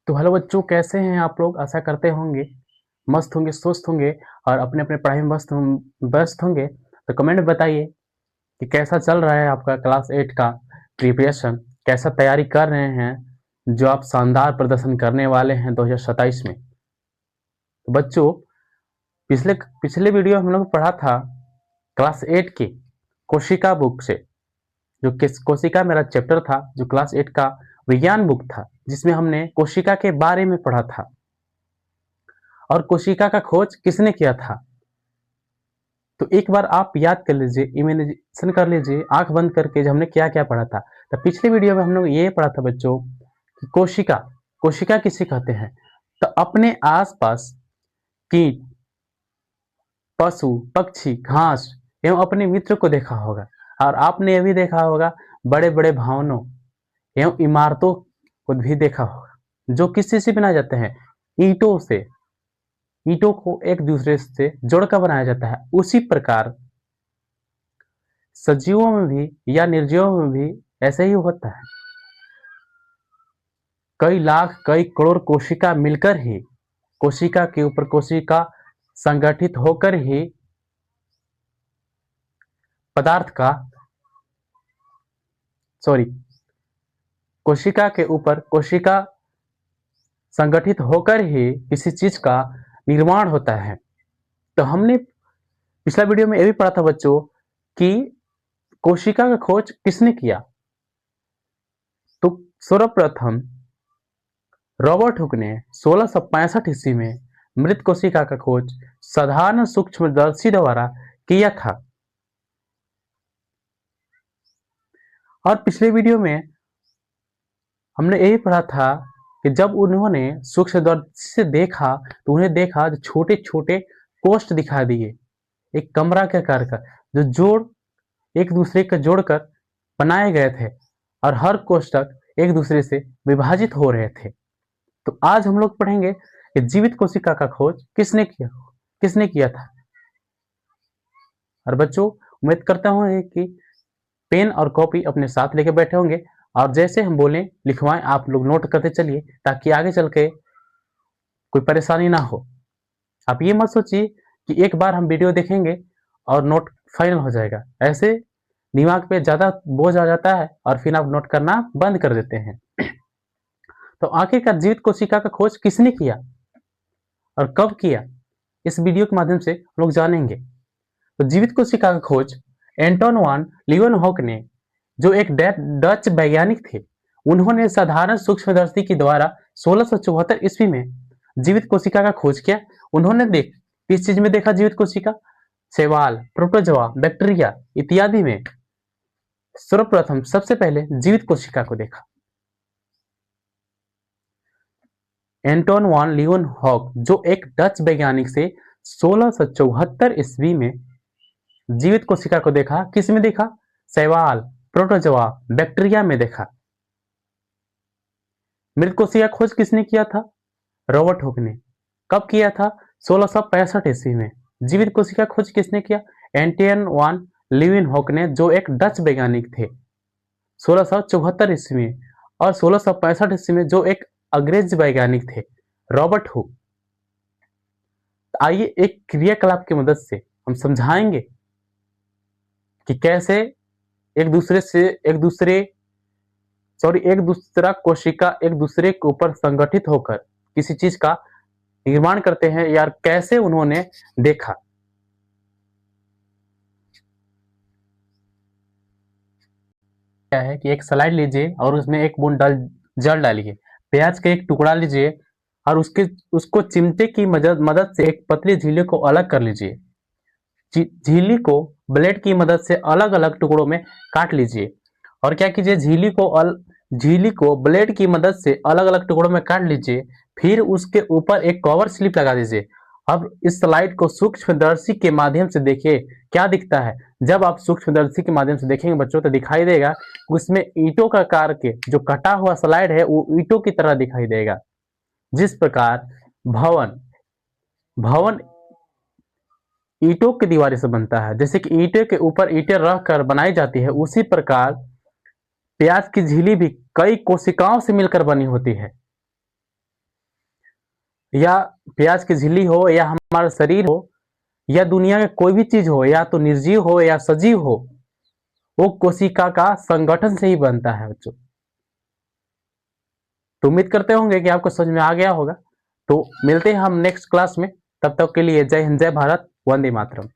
तो हेलो बच्चों, कैसे हैं आप लोग? आशा करते होंगे मस्त होंगे, स्वस्थ होंगे और अपने अपने पढ़ाई में व्यस्त होंगे। तो कमेंट में बताइए कि कैसा चल रहा है आपका क्लास 8 का प्रिपरेशन, कैसा तैयारी कर रहे हैं जो आप शानदार प्रदर्शन करने वाले हैं 2027 में। तो बच्चों, पिछले पिछले वीडियो हम लोग पढ़ा था क्लास 8 की कोशिका बुक से। जो किस कोशिका मेरा चैप्टर था, जो क्लास 8 का विज्ञान बुक था, जिसमें हमने कोशिका के बारे में पढ़ा था और कोशिका का खोज किसने किया था। तो एक बार आप याद कर लीजिए, इमेजिनेशन कर लीजिए आंख बंद करके, जो हमने क्या क्या पढ़ा था। तो पिछले वीडियो में हम लोग ये पढ़ा था बच्चों कि कोशिका कोशिका किसे कहते हैं। तो अपने आसपास कीट, पशु, पक्षी, घास एवं अपने मित्र को देखा होगा। और आपने ये भी देखा होगा बड़े बड़े भवनों एवं इमारतों को भी देखा होगा, जो किस चीज से बनाए जाते हैं? ईंटों से। ईंटों को एक दूसरे से जोड़कर बनाया जाता है। उसी प्रकार सजीवों में भी या निर्जीवों में भी ऐसे ही होता है। कई लाख कई करोड़ कोशिका मिलकर ही, कोशिका के ऊपर कोशिका संगठित होकर ही पदार्थ का सॉरी कोशिका के ऊपर कोशिका संगठित होकर ही किसी चीज का निर्माण होता है। तो हमने पिछला वीडियो में यह भी पढ़ा था बच्चों कि कोशिका का खोज किसने किया। तो सर्वप्रथम रॉबर्ट हुक ने 1665 ईस्वी में मृत कोशिका का खोज साधारण सूक्ष्मदर्शी द्वारा किया था। और पिछले वीडियो में हमने यही पढ़ा था कि जब उन्होंने सूक्ष्मदर्शी से देखा तो उन्हें देखा जो छोटे छोटे कोष्ठ दिखा दिए, एक कमरा के आकार का, जो जोड़ एक दूसरे का जोड़कर बनाए गए थे और हर कोष्ठक एक दूसरे से विभाजित हो रहे थे। तो आज हम लोग पढ़ेंगे कि जीवित कोशिका का खोज किसने किया था। और बच्चों, उम्मीद करता हूं कि पेन और कॉपी अपने साथ लेके बैठे होंगे और जैसे हम बोलें लिखवाएं, आप लोग नोट करते चलिए ताकि आगे चल के कोई परेशानी ना हो। आप ये मत सोचिए कि एक बार हम वीडियो देखेंगे और नोट फाइनल हो जाएगा। ऐसे दिमाग पे ज्यादा बोझ आ जाता है और फिर आप नोट करना बंद कर देते हैं। तो आखिरकार जीवित कोशिका का खोज किसने किया और कब किया, इस वीडियो के माध्यम से हम लोग जानेंगे। तो जीवित कोशिका का खोज एंटोन वान लीeuwenhoek ने, जो एक डच वैज्ञानिक थे, उन्होंने साधारण सूक्ष्मदर्शी के द्वारा 1674 ईस्वी में जीवित कोशिका का खोज किया। उन्होंने किस चीज में देखा जीवित कोशिका? शैवाल, प्रोटोजोआ, बैक्टीरिया इत्यादि में सर्वप्रथम सबसे पहले जीवित कोशिका को देखा। एंटोन वान लीeuwenhoek, जो एक डच वैज्ञानिक से 1674 ईस्वी में जीवित कोशिका को देखा। किस में देखा? शैवाल, प्रोटोजोआ, बैक्टीरिया में देखा। मृत कोशिका खोज किसने किया था? रॉबर्ट हुक ने। कब किया था? 1665 ईस्वी में। जीवित कोशिका खोज किसने किया? एंटोन वान लीeuwenhoek ने, जो एक डच वैज्ञानिक थे 1674 ईस्वी में, और 1665 ईस्वी में जो एक अंग्रेज वैज्ञानिक थे रॉबर्ट हुक। आइए एक क्रियाकलाप की मदद से हम समझाएंगे कि कैसे एक दूसरा कोशिका एक दूसरे के ऊपर संगठित होकर किसी चीज का निर्माण करते हैं, यार कैसे उन्होंने देखा। क्या है कि एक स्लाइड लीजिए और उसमें एक बूंद जल डालिए, प्याज का एक टुकड़ा लीजिए और उसको चिमटे की मदद से एक पतली झिल्ली को अलग कर लीजिए। झिल्ली को ब्लेड की मदद से अलग अलग टुकड़ों में काट लीजिए। और क्या कीजिए, झिल्ली को ब्लेड की मदद से अलग अलग टुकड़ों में काट लीजिए। फिर उसके ऊपर एक कवर स्लिप लगा दीजिए। अब इस स्लाइड को सूक्ष्मदर्शी के माध्यम से देखिए क्या दिखता है। जब आप सूक्ष्मदर्शी के माध्यम से देखेंगे बच्चों, तो दिखाई देगा उसमें ईंटों का आकार के जो कटा हुआ स्लाइड है वो ईंटों की तरह दिखाई देगा। जिस प्रकार भवन भवन ईंटों की दीवारें से बनता है, जैसे कि ईंटे के ऊपर ईंटें रखकर बनाई जाती है, उसी प्रकार प्याज की झिल्ली भी कई कोशिकाओं से मिलकर बनी होती है। या प्याज की झिल्ली हो या हमारा शरीर हो या दुनिया में कोई भी चीज हो, या तो निर्जीव हो या सजीव हो, वो कोशिका का संगठन से ही बनता है बच्चों। तो उम्मीद करते होंगे कि आपको समझ में आ गया होगा। तो मिलते हैं हम नेक्स्ट क्लास में, तब तक के लिए जय हिंद, जय भारत, वंदे मातरम।